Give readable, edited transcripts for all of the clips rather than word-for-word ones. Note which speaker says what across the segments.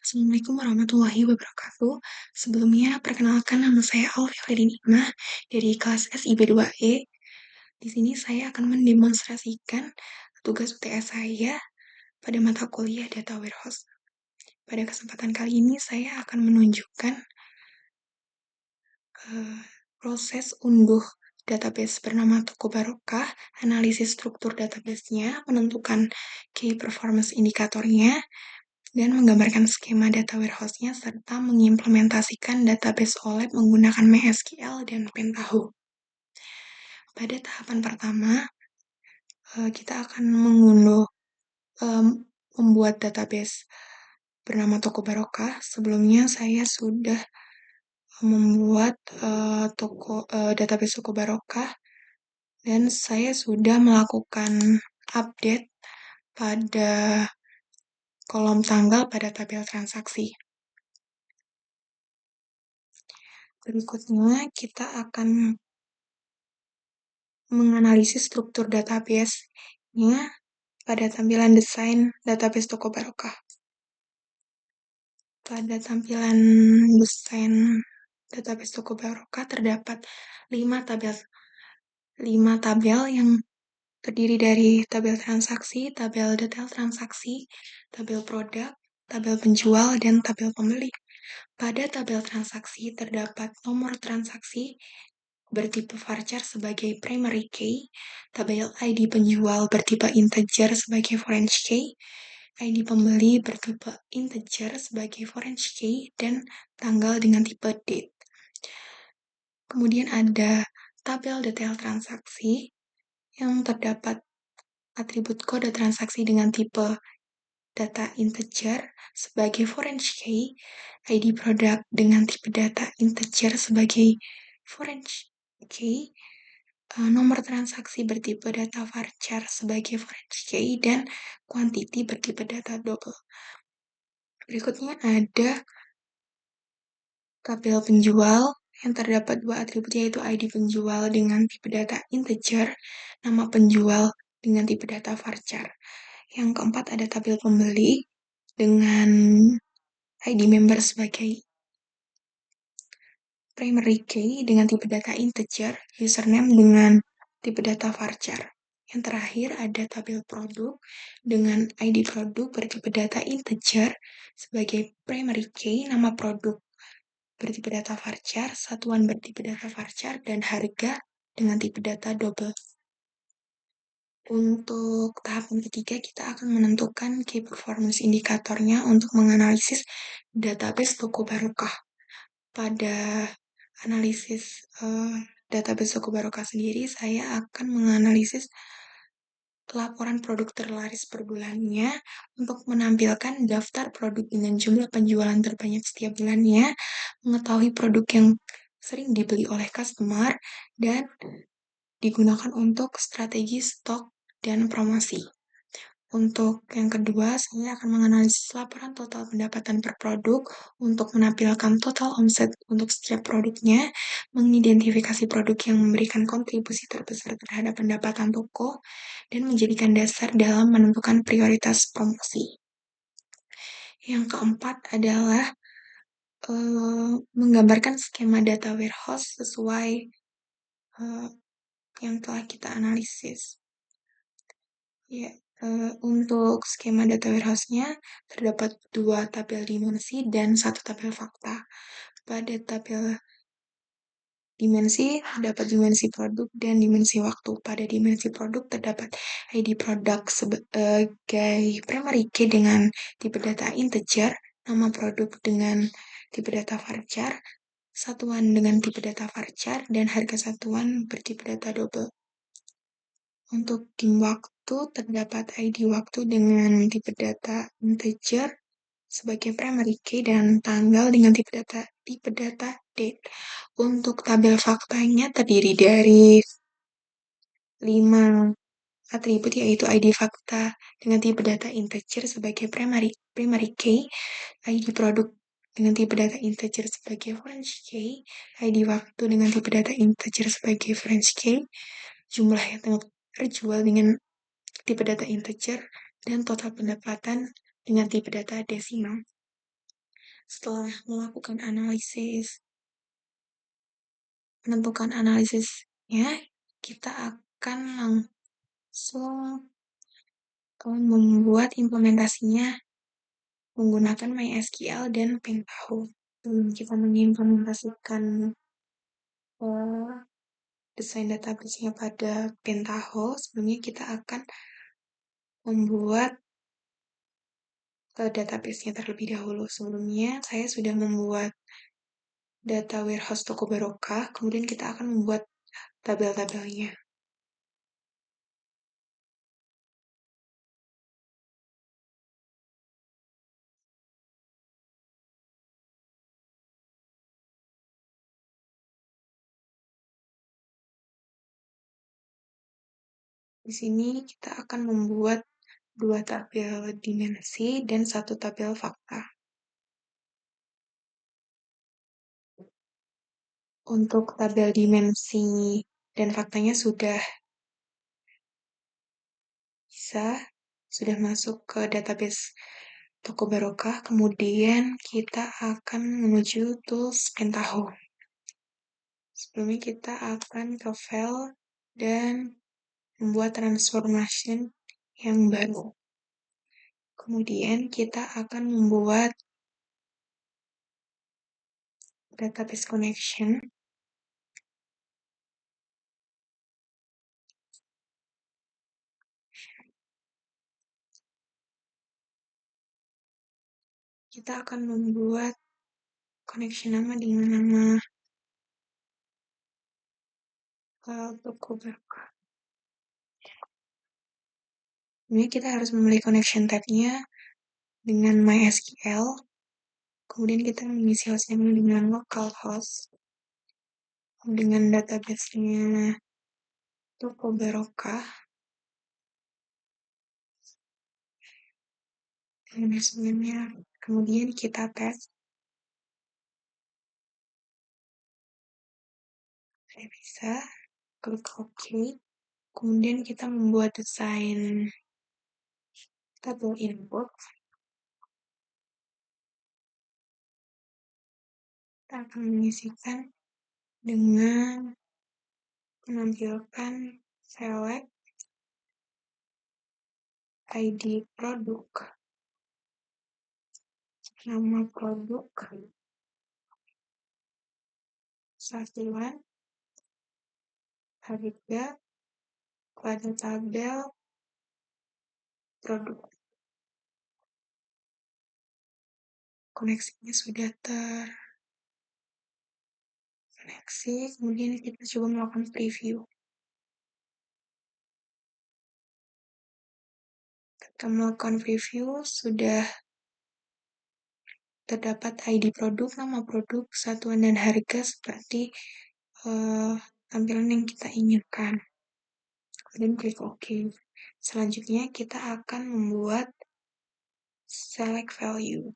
Speaker 1: Assalamualaikum warahmatullahi wabarakatuh. Sebelumnya, perkenalkan nama saya Alfieri Nikmah dari kelas SIB 2E. Di sini saya akan mendemonstrasikan tugas UTS saya pada mata kuliah Data Warehouse. Pada kesempatan kali ini, saya akan menunjukkan proses unduh database bernama Toko Barokah, analisis struktur database-nya, menentukan key performance indikatornya, dan menggambarkan skema data warehouse-nya serta mengimplementasikan database OLAP menggunakan MySQL dan Pentaho. Pada tahapan pertama, kita akan membuat database bernama Toko Barokah. Sebelumnya saya sudah membuat database Toko Barokah dan saya sudah melakukan update pada kolom tanggal pada tabel transaksi. Berikutnya, kita akan menganalisis struktur database-nya pada tampilan desain database Toko Barokah. Pada tampilan desain database Toko Barokah terdapat 5 tabel yang terdiri dari tabel transaksi, tabel detail transaksi, tabel produk, tabel penjual, dan tabel pembeli. Pada tabel transaksi terdapat nomor transaksi bertipe varchar sebagai primary key, tabel ID penjual bertipe integer sebagai foreign key, ID pembeli bertipe integer sebagai foreign key, dan tanggal dengan tipe date. Kemudian ada tabel detail transaksi yang terdapat atribut kode transaksi dengan tipe data integer sebagai foreign key, ID produk dengan tipe data integer sebagai foreign key, nomor transaksi bertipe data varchar sebagai foreign key, dan quantity bertipe data double. Berikutnya ada tabel penjual yang terdapat 2 atribut yaitu ID penjual dengan tipe data integer, nama penjual dengan tipe data varchar. Yang keempat ada tabel pembeli dengan ID member sebagai primary key dengan tipe data integer, username dengan tipe data varchar. Yang terakhir ada tabel produk dengan ID produk bertipe data integer sebagai primary key, nama produk bertipe data varchar, satuan bertipe data varchar, dan harga dengan tipe data double. Untuk tahapan ketiga, kita akan menentukan key performance indikatornya untuk menganalisis database Toko Barokah. Pada analisis database Toko Barokah sendiri, saya akan menganalisis laporan produk terlaris per bulannya untuk menampilkan daftar produk dengan jumlah penjualan terbanyak setiap bulannya, mengetahui produk yang sering dibeli oleh customer, dan digunakan untuk strategi stok dan promosi. Untuk yang kedua, saya akan menganalisis laporan total pendapatan per produk untuk menampilkan total omset untuk setiap produknya, mengidentifikasi produk yang memberikan kontribusi terbesar terhadap pendapatan toko, dan menjadikan dasar dalam menentukan prioritas promosi. Yang keempat adalah menggambarkan skema data warehouse sesuai yang telah kita analisis. Ya, untuk skema data warehouse-nya terdapat 2 tabel dimensi dan 1 tabel fakta. Pada tabel dimensi terdapat dimensi produk dan dimensi waktu. Pada dimensi produk terdapat ID produk sebagai primary key dengan tipe data integer, nama produk dengan tipe data varchar, satuan dengan tipe data varchar, dan harga satuan bertipe data double. Untuk tim waktu terdapat ID waktu dengan tipe data integer sebagai primary key dan tanggal dengan tipe data date. Untuk tabel faktanya terdiri dari 5 atribut yaitu ID fakta dengan tipe data integer sebagai primary key, ID produk dengan tipe data integer sebagai foreign key, ID waktu dengan tipe data integer sebagai foreign key, jumlah yang terjual dengan tipe data integer, dan total pendapatan dengan tipe data desimal. Setelah melakukan analisis, menentukan analisisnya, kita akan langsung membuat implementasinya menggunakan MySQL dan Pentaho. Sebelum kita mengimplementasikan desain database-nya pada Pentaho, sebelumnya kita akan membuat database-nya terlebih dahulu. Sebelumnya, saya sudah membuat data warehouse toko barokah, kemudian kita akan membuat tabel-tabelnya. Di sini kita akan membuat 2 tabel dimensi dan 1 tabel fakta. Untuk tabel dimensi dan faktanya sudah bisa, sudah masuk ke database toko barokah, kemudian kita akan menuju tools Pentaho. Sebelumnya kita akan ke file dan membuat transformation yang baru. Kemudian kita akan membuat database connection. Kita akan membuat connection nama dengan nama toko barokah. Ini kita harus memilih connection tab-nya dengan MySQL. Kemudian kita mengisi hostname dengan localhost. Dengan database-nya toko barokah. Kemudian kita tes. Saya bisa klik OK. Kemudian kita membuat desain tabel input. Kita akan mengisikan dengan menampilkan select ID produk, nama produk, satuan, harga, pada tabel produk. Koneksinya sudah terkoneksi, kemudian kita coba melakukan preview. Ketika melakukan preview, sudah terdapat ID produk, nama produk, satuan, dan harga seperti tampilan yang kita inginkan. Kemudian klik OK. Selanjutnya kita akan membuat select value.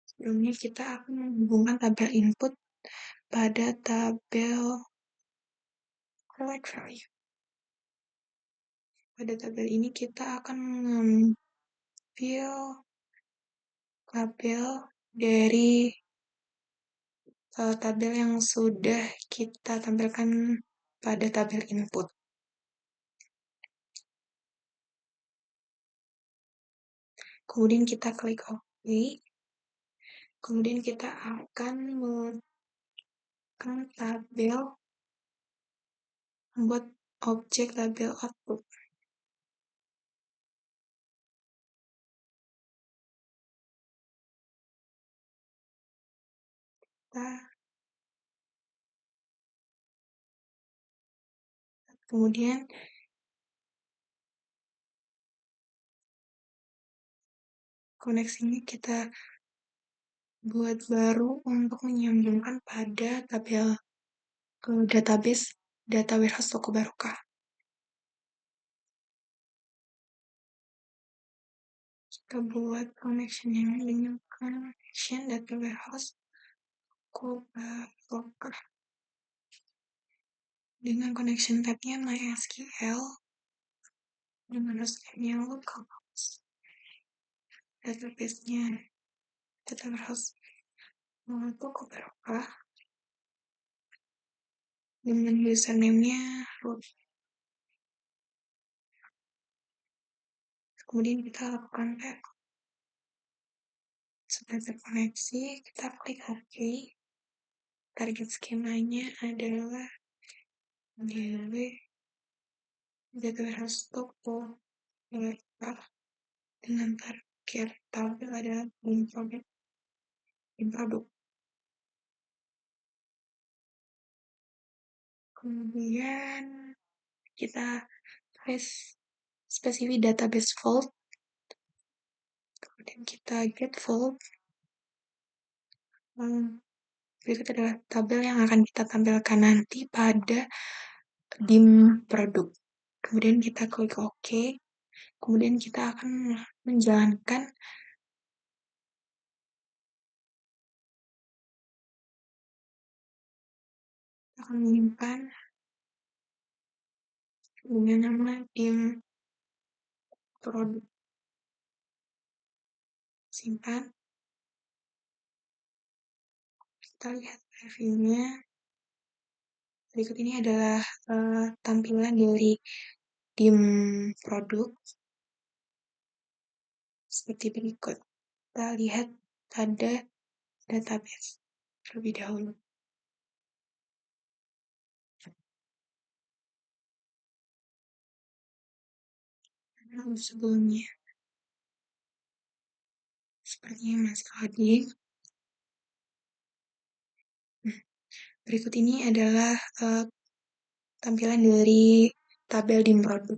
Speaker 1: Sebelumnya kita akan menghubungkan tabel input pada tabel select value. Pada tabel ini kita akan mengambil tabel dari tabel yang sudah kita tampilkan pada tabel input. Kemudian kita klik OK. Kemudian kita akan membuat tabel, membuat objek tabel output. Kemudian koneksinya kita buat baru untuk menyambungkan pada tabel ke database data warehouse toko barokah. Kita buat connection yang dengan connection data warehouse toko barokah. Dengan connection tab-nya MySQL dengan hostname yang lokal. database-nya kita harus mengatur Barokah dengan username-nya root. Kemudian kita lakukan tag. Sudah terkoneksi, kita klik OK. Target skemanya adalah DW data warehouse toko Barokah dengan target tabel adalah produk. Kemudian kita tulis spesifik database vault, kemudian kita get vault. Berikut adalah tabel yang akan kita tampilkan nanti pada dim produk. Kemudian kita klik OK. Kemudian kita akan menjalankan akan menyimpan dengan nama dim produk. Simpan. Kita lihat reviewnya. Berikut ini adalah tampilan dari dim produk seperti berikut. Kita lihat pada database terlebih dahulu. Sebelumnya, sepertinya masih loading. Berikut ini adalah tampilan dari tabel dim produk.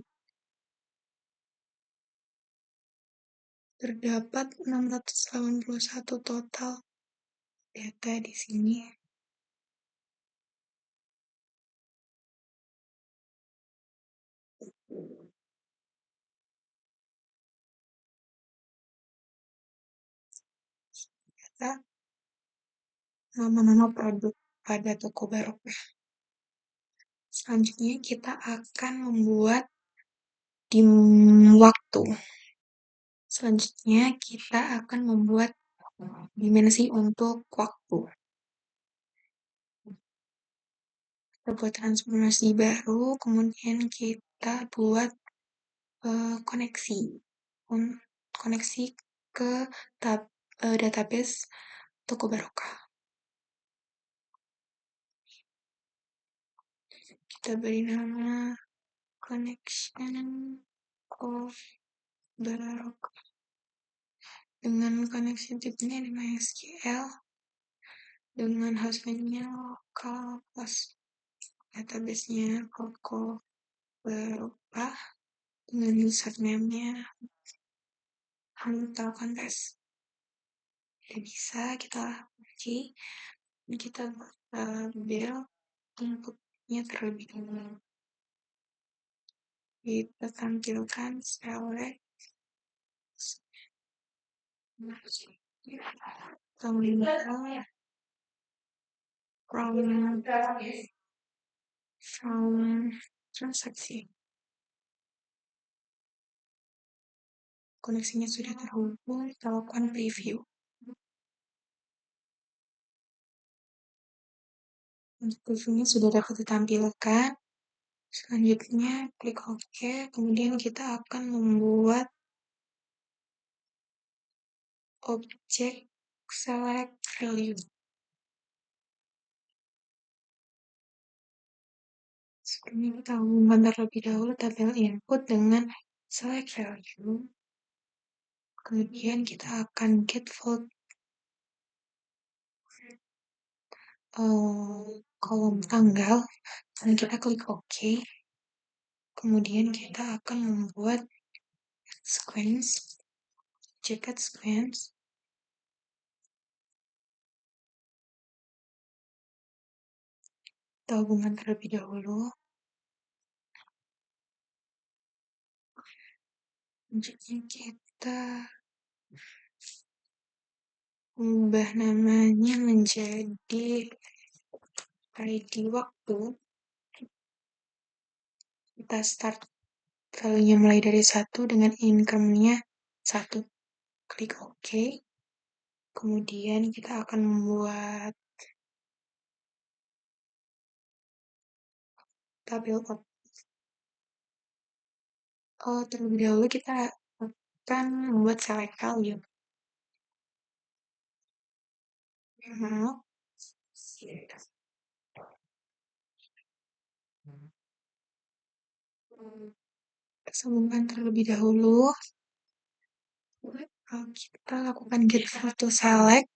Speaker 1: Terdapat 681 total data di sini. Data nama-nama produk pada toko Barokah. Selanjutnya kita akan membuat dim waktu. Selanjutnya kita akan membuat dimensi untuk waktu. Kita buat transformasi baru, kemudian kita buat koneksi ke database toko Barokah. Kita beri nama connection of Barokah dengan koneksi tipenya di MySQL dengan hostname-nya lokal plus database-nya toko Barokah dengan username-nya Hantal Kontes. Udah bisa kita kunci, kita build inputnya terlebih dahulu. Kita tampilkan select from transaksi. Koneksinya sudah terhubung, kita lakukan preview. Untuk previewnya sudah dapat ditampilkan. Selanjutnya klik OK, kemudian kita akan membuat objek select value. Sebelumnya kita hubungkan terlebih dahulu tabel input dengan select value. Kemudian kita akan get vault kolom tanggal dan kita klik OK. Kemudian kita akan membuat sequence, jacket sequence. Kita hubungkan terlebih dahulu. Selanjutnya kita ubah namanya menjadi ID waktu. Kita start Valuenya mulai dari 1 dengan increment-nya 1. Klik OK. Kemudian kita akan membuat tabel terlebih dahulu kita akan membuat select value. Nah, sambungkan terlebih dahulu. Kita lakukan get photo select.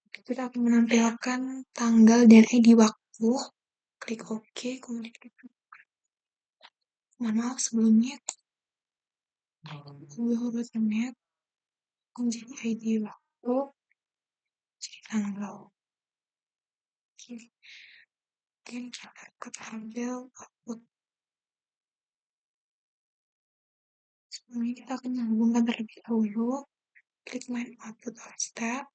Speaker 1: Kita akan menampilkan tanggal dan ID waktu. Klik OK, kemudian maaf sebelumnya ubah menit menjadi ID waktu jadi tanggal. Kemudian kita ke tabel output. Sebelumnya kita akan menghubungkan terlebih dahulu. Klik main output or step.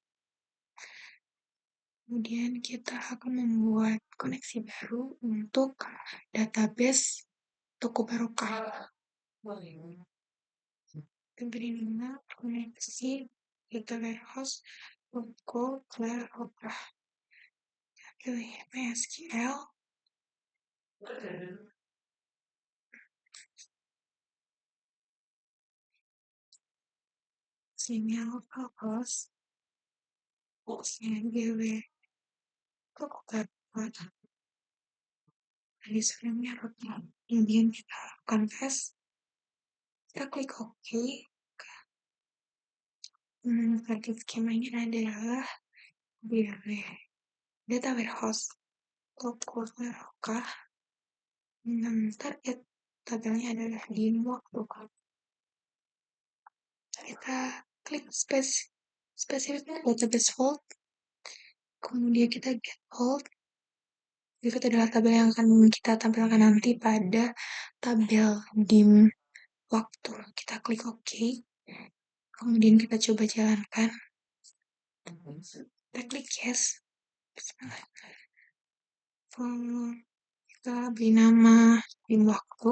Speaker 1: Kemudian kita akan membuat koneksi baru untuk database toko barokah. Beri nama koneksi data warehouse toko barokah. Pilih MySQL. Sinyal localhost. GW toko barokah. Di sebelumnya kemudian kita confess. Kita klik OK. Target skemanya adalah data warehouse toko barokah. Target tabelnya adalah di waktu. Kita klik specific database hold. Kemudian kita get hold. Berikut adalah tabel yang akan kita tampilkan nanti pada tabel dim waktu. Kita klik OK. Kemudian kita coba jalankan. Kita klik yes. Kita beri nama dim waktu.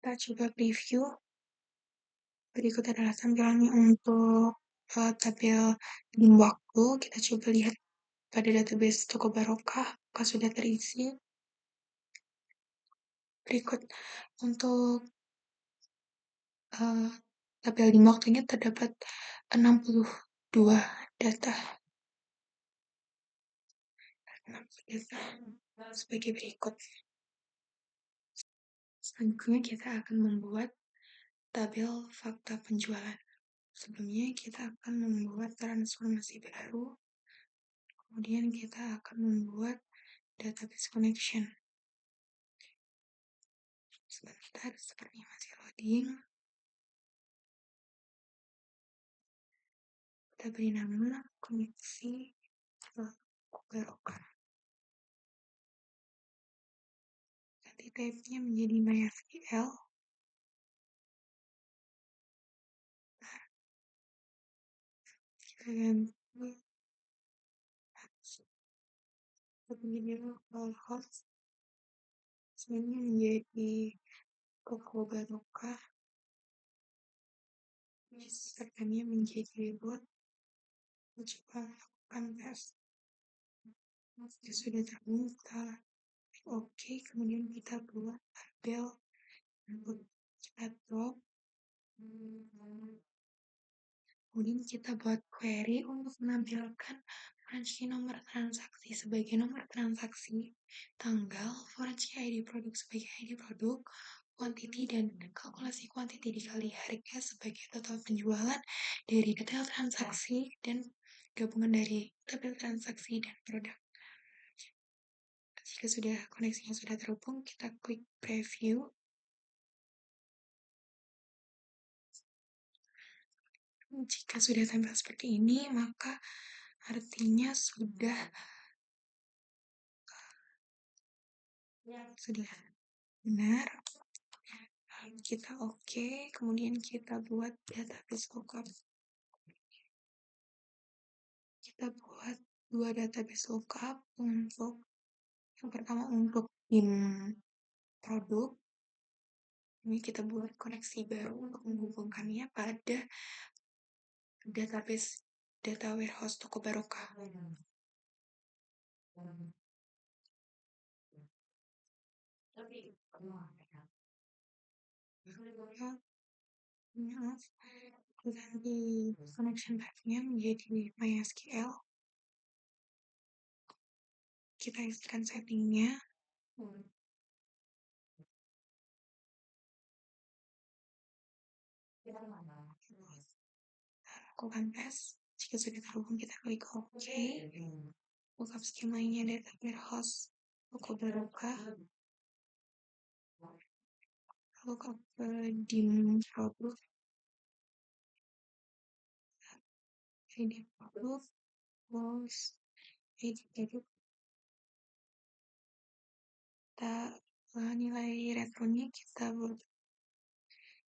Speaker 1: Kita coba preview. Berikut adalah tampilannya untuk tabel dim waktu. Kita coba lihat pada database toko barokah apakah sudah terisi. Berikut untuk tabel dim waktunya terdapat 62 data. Sebagai berikut. Selanjutnya kita akan membuat tabel fakta penjualan. Sebelumnya kita akan membuat transformasi baru. Kemudian kita akan membuat database connection. Sebentar, sepertinya masih loading. Kita beri nama koneksi barokah. Ganti type-nya menjadi MySQL. Kita ganti menjadi localhost. Sebenarnya menjadi toko barokah. Sertanya menjadi ribut. Coba lakukan tes. Jika sudah terhubung, kita OK. Kemudian kita buat tabel untuk kita drop. Kemudian kita buat query untuk menampilkan foreign key nomor transaksi sebagai nomor transaksi, tanggal, foreign key ID produk sebagai ID produk, quantity dan kalkulasi quantity dikali harga sebagai total penjualan dari detail transaksi dan gabungan dari tabel transaksi dan produk. Jika sudah koneksinya sudah terhubung, kita klik preview. Jika sudah tampil seperti ini, maka artinya sudah benar. Kita OK, kemudian kita buat database lookup. kita buat dua database lookup untuk yang pertama untuk tim produk. Ini kita buat koneksi baru untuk menghubungkannya pada database data warehouse toko barokah. Ganti connection type-nya menjadi MySQL. Kita isikan settingnya. Lakukan tes. Jika sudah terhubung, kita klik OK. Buka skemanya data warehouse toko barokah. Lalu ke dim produk. ID produk. Terus ID produk. Kita nilai retronya kita buat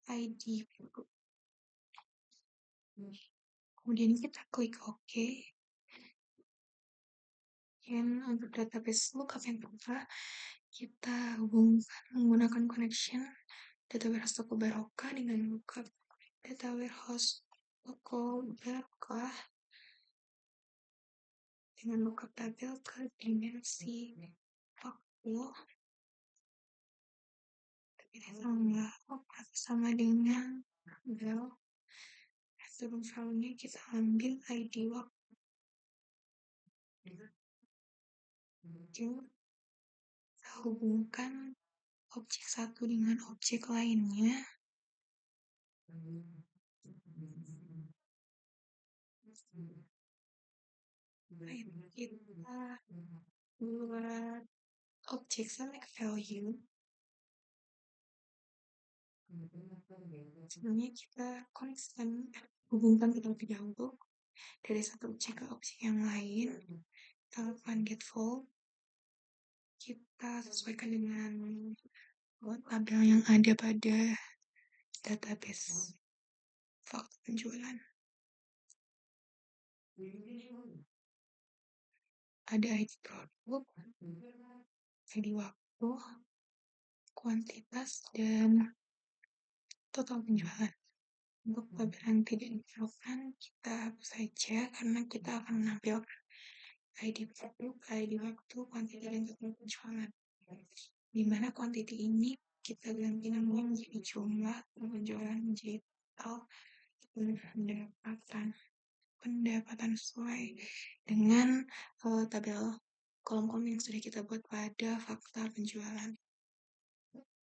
Speaker 1: ID produk. Kemudian kita klik OK. Dan untuk database lookup yang kedua, kita hubungkan menggunakan connection data warehouse toko barokah dengan lookup data warehouse toko barokah dengan lookup tabel ke dimensi waktu sama dengan tabel. Turun filenya kita ambil ID waktu. Kita hubungkan objek satu dengan objek lainnya. Kita buat objek select value. Sebenarnya kita koneksikan hubungkan terlebih dahulu dari satu objek ke objek yang lain. Kita lakukan get full. Kita sesuaikan dengan tabel yang ada pada database fakta penjualan. Ada ID produk, ID waktu, kuantitas, dan total penjualan. Untuk tabel yang tidak diperlukan, kita hapus saja karena kita akan menampilkan ID produk, ID waktu, kuantitas, dan total penjualan. Di mana kuantiti ini kita ganti namanya menjadi jumlah, penjualan menjadi total, pendapatan sesuai dengan tabel kolom-kolom yang sudah kita buat pada fakta penjualan.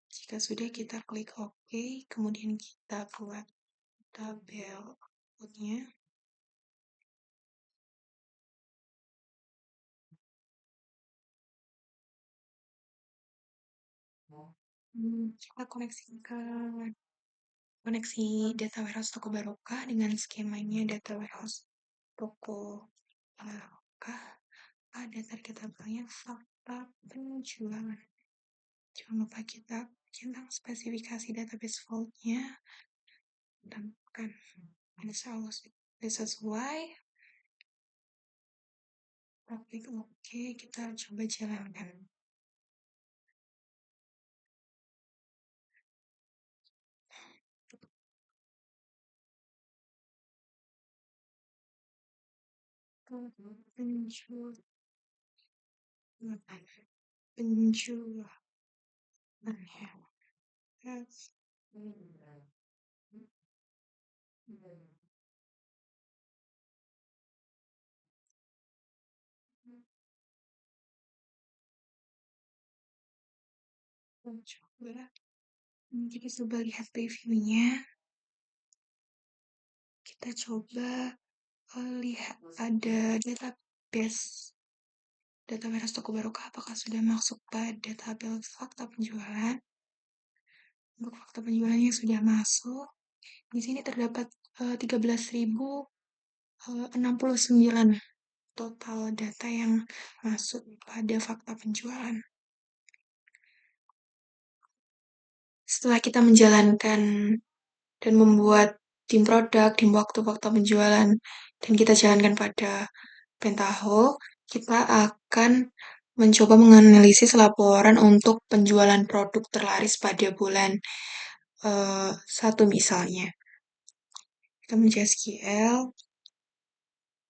Speaker 1: Jika sudah, kita klik OK, kemudian kita buat tabel outputnya. Kita koneksi data warehouse toko barokah dengan skemanya data warehouse toko barokah. Ada target tabelnya fakta penjualan. Jangan lupa kita centang spesifikasi database vault-nya. Tambahkan ada sesuai. Klik OK, kita coba jalankan. Penjualan. Coba kita coba lihat previewnya. Kita coba lihat ada database data warehouse toko barokah apakah sudah masuk pada tabel fakta penjualan. Untuk fakta penjualannya sudah masuk. Di sini terdapat 13.069 total data yang masuk pada fakta penjualan. Setelah kita menjalankan dan membuat tim produk, tim waktu, fakta penjualan, dan kita jalankan pada Pentaho, kita akan mencoba menganalisis laporan untuk penjualan produk terlaris pada bulan 1 misalnya. Kita menuju SQL,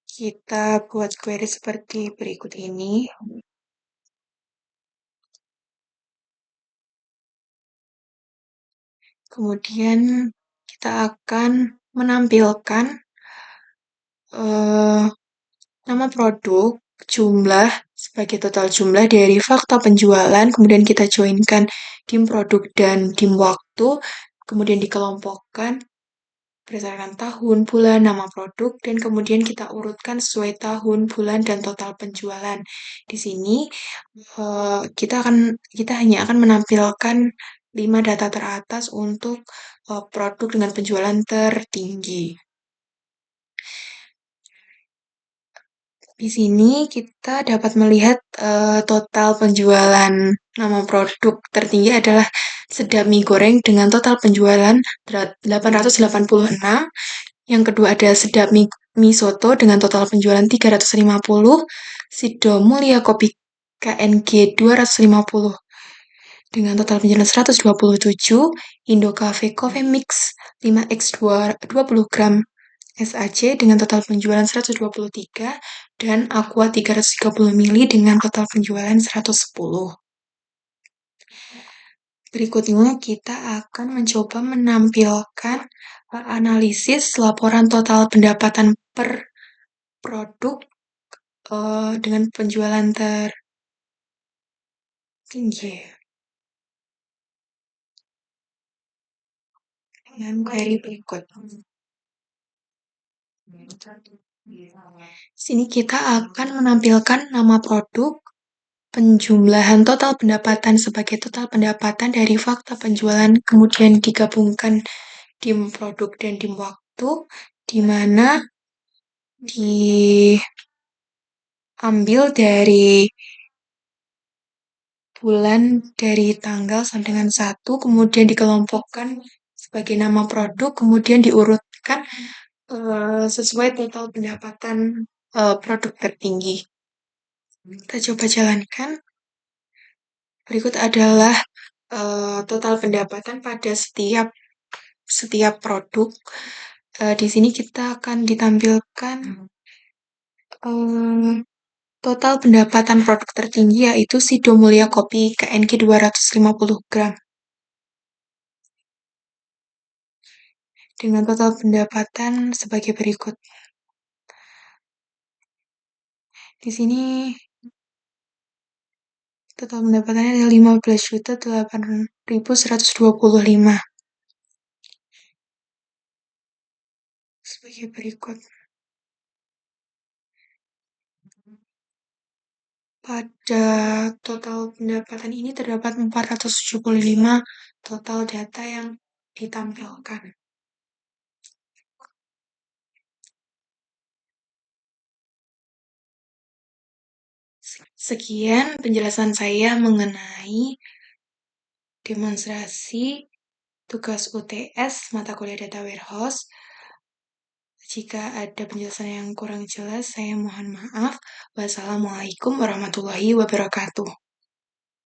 Speaker 1: kita buat query seperti berikut ini. Kemudian kita akan menampilkan nama produk, jumlah, sebagai total jumlah dari fakta penjualan, kemudian kita joinkan dim produk dan dim waktu, kemudian dikelompokkan berdasarkan tahun, bulan, nama produk, dan kemudian kita urutkan sesuai tahun, bulan, dan total penjualan. Di sini kita hanya akan menampilkan 5 data teratas untuk produk dengan penjualan tertinggi. Di sini kita dapat melihat total penjualan nama produk tertinggi adalah sedap mie goreng dengan total penjualan 886. Yang kedua ada sedap mie soto dengan total penjualan 350. Sido Mulia Kopi KNG 250 dengan total penjualan 127. Indo Cafe Coffee Mix 5X 20 gram SAC dengan total penjualan 123 dan Aqua 330 ml dengan total penjualan 110. Berikutnya kita akan mencoba menampilkan analisis laporan total pendapatan per produk dengan penjualan tertinggi dengan query berikut. Sini kita akan menampilkan nama produk, penjumlahan total pendapatan sebagai total pendapatan dari fakta penjualan, kemudian digabungkan dim produk dan dim waktu, di mana diambil dari bulan dari tanggal sampai dengan 1, kemudian dikelompokkan sebagai nama produk, kemudian diurutkan sesuai total pendapatan produk tertinggi. Kita coba jalankan. Berikut adalah total pendapatan pada setiap produk. Di sini kita akan ditampilkan total pendapatan produk tertinggi yaitu Sido Mulia Kopi KNG 250 gram. Dengan total pendapatan sebagai berikut. Di sini total pendapatannya adalah 15.8.125 sebagai berikut. Pada total pendapatan ini terdapat 475 total data yang ditampilkan. Sekian penjelasan saya mengenai demonstrasi tugas UTS mata kuliah Data Warehouse. Jika ada penjelasan yang kurang jelas, saya mohon maaf. Wassalamualaikum warahmatullahi wabarakatuh.